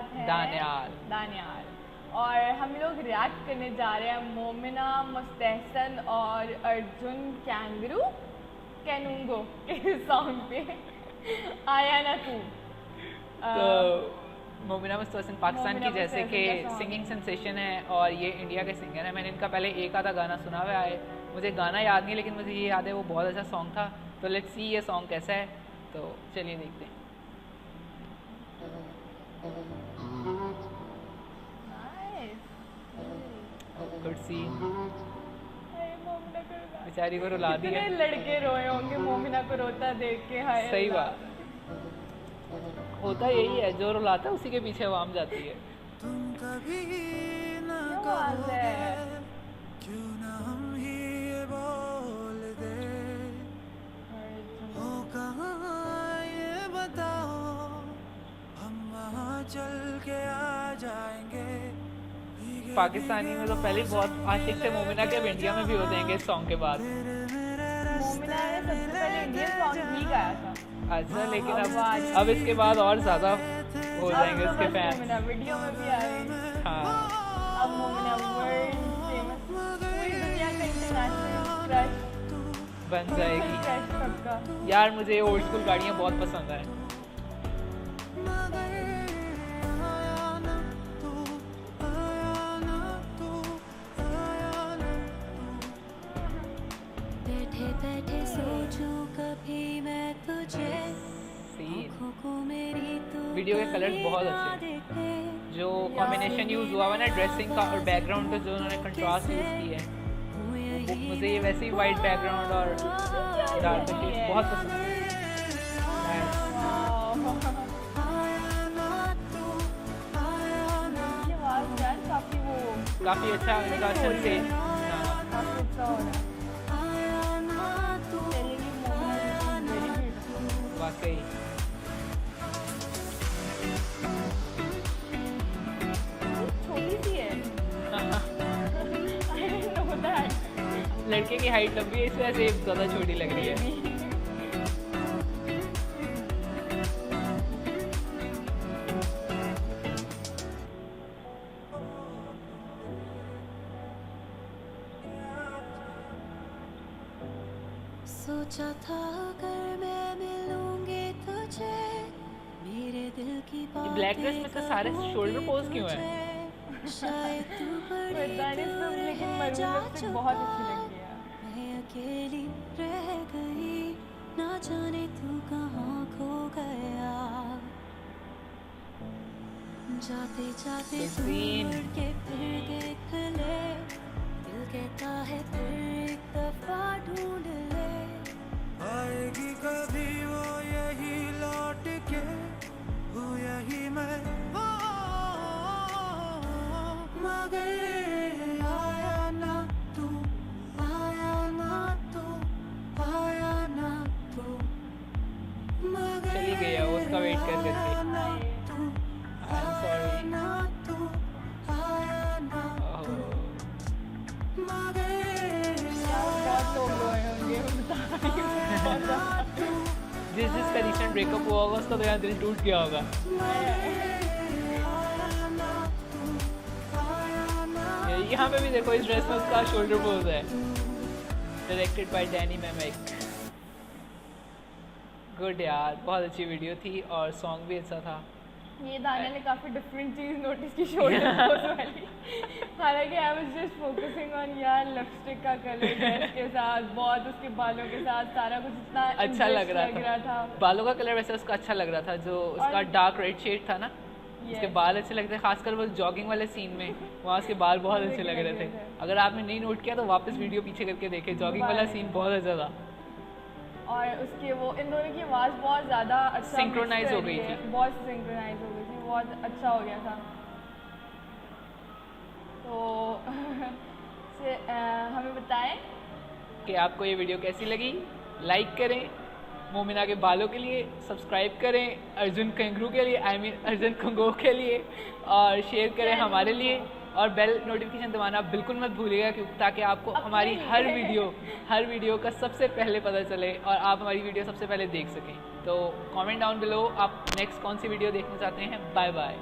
साथ है दानियाल। दानियाल और हम लोग रिएक्ट करने जा रहे हैं मोमिना मुस्तहसन और अर्जुन कैनुंगो के सॉन्ग पे आया ना तू। तो मोमिना मुस्तहसन पाकिस्तान की जैसे कि सिंगिंग सेंसेशन है और ये इंडिया के सिंगर हैं। मैंने इनका पहले एक आधा गाना सुना हुआ है, मुझे गाना याद नहीं लेकिन मुझे ये याद है वो बहुत अच्छा सॉन्ग था। तो लेट्स सी ये सॉन्ग कैसा है, तो चलिए देखते हैं। गुड सीन, बेचारी को रुला दिया। लड़के रोए होंगे मोमिना को रोता देख के। हाय सही बात, होता यही है, जो रुलाता है उसी के पीछे आवाम जाती है। तुम कभी ना क्यों ना हम ही ये बोल दे, हो कहाँ ये बताओ, हम वहाँ चल के आ जाएंगे। पाकिस्तानी में तो पहले बहुत आशिक थे मोमिना के, अब इंडिया में भी हो जाएंगे इस सॉन्ग के बाद। मोमिना ने सबसे पहले इंडियन सॉन्ग ही गाया था। अच्छा, लेकिन अब इसके बाद और ज़्यादा हो जाएंगे उसके फैन। मोमिना वीडियो में भी आए। हाँ, अब मोमिना वर्ल्ड फेमस, पूरी दुनिया का इंटरनेशनल क्रश बन जाएगी। क्रश सबका। यार मुझे ओल्ड स्कूल गाड़ियाँ बहुत पसंद है। बैठे सोचूं कभी मैं तुझे, वीडियो के कलर्स बहुत अच्छे, जो कॉम्बिनेशन यूज़ हुआ हुआ ना ड्रेसिंग का और बैकग्राउंड का, जो उन्होंने कंट्रास्ट यूज़ की है, मुझे ये वैसे ही वाइट बैकग्राउंड और डार्क शेड्स बहुत पसंद है। काफ़ी अच्छा इनका अच्छा से वाकई। छोटी सी है। लड़के की हाइट लंबी है, इस वजह से ज़्यादा छोटी लग रही है। सोचा था अगर मैं मिलूंगी तुझे, मेरे दिल की बातें ब्लैक ड्रेस में तो सारे शोल्डर पोज क्यों है? शायद तू बड़ी लेकिन मरून से बहुत अच्छी लग रही है। मैं अकेली रह गई, ना जाने तू कहाँ खो गया, जाते जाते दूर के फिर देख ले, दिल कहता है फिर एक दफा ढूंढ ले। आएगी कभी वो यही लौट के, वो यही मैं, मगर आया ना तू, आया ना तू, आया ना तू, मगर चली गई है उसका वेट कर करके। I am sorry. ना तू, आया ना तू, मगर बहुत लोग रोए होंगे। जिसका रिसेंट ब्रेकअप हुआ होगा उसका तो यार दिल टूट गया होगा। यहाँ पे भी देखो इस ड्रेस में उसका शोल्डर पोज है, डायरेक्टेड बाय डैनी मैमेक। गुड यार, बहुत अच्छी वीडियो थी और सॉन्ग भी अच्छा था। ये दानिया ने काफी डिफरेंट चीज नोटिस की शोल्डर पोज वाली। हालांकि I was just focusing on यार लिपस्टिक का कलर ड्रेस के साथ, बहुत उसके बालों के साथ सारा कुछ इतना अच्छा लग रहा था। बालों का कलर वैसे उसका अच्छा लग रहा था, जो उसका डार्क रेड शेड था ना, उसके बाल अच्छे लगते हैं, खासकर वो जॉगिंग वाले सीन में वहाँ उसके बाल बहुत अच्छे लग रहे थे। अगर आपने नहीं नोट किया तो वापस वीडियो पीछे करके देखे, जॉगिंग वाला सीन बहुत अच्छा था। और उसके वो इन दोनों की आवाज़ बहुत ज़्यादा अच्छा सिंक्रोनाइज हो गई थी, बहुत सिंक्रोनाइज हो गई थी, बहुत अच्छा हो गया था। तो हमें बताएं कि आपको ये वीडियो कैसी लगी। लाइक करें मोमिना के बालों के लिए, सब्सक्राइब करें अर्जुन कंगरू के लिए, अर्जुन कंगो के लिए, और शेयर करें हमारे लिए, और बेल नोटिफिकेशन दबाना बिल्कुल मत भूलिएगा, क्योंकि ताकि आपको हमारी हर वीडियो का सबसे पहले पता चले और आप हमारी वीडियो सबसे पहले देख सकें। तो कमेंट डाउन बिलो आप नेक्स्ट कौन सी वीडियो देखना चाहते हैं। Bye bye.